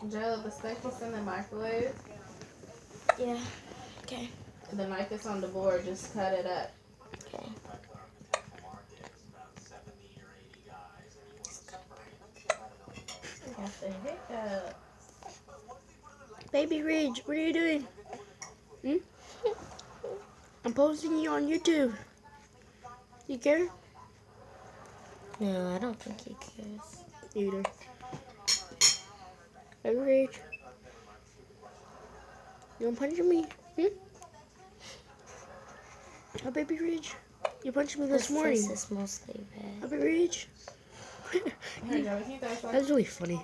Jill, the steak is in the microwave. Yeah. Okay. The knife is on the board. Just cut it up. Okay. Got the hiccup. Baby Ridge, what are you doing? Hmm? I'm posting you on YouTube. You care? No, I don't think he cares. Either. Baby Ridge. You gonna punch me? Hmm? Oh, Baby Ridge. You punched me this His morning. face is mostly red. Baby Ridge. Here, Joey, can you throw some? That's really funny.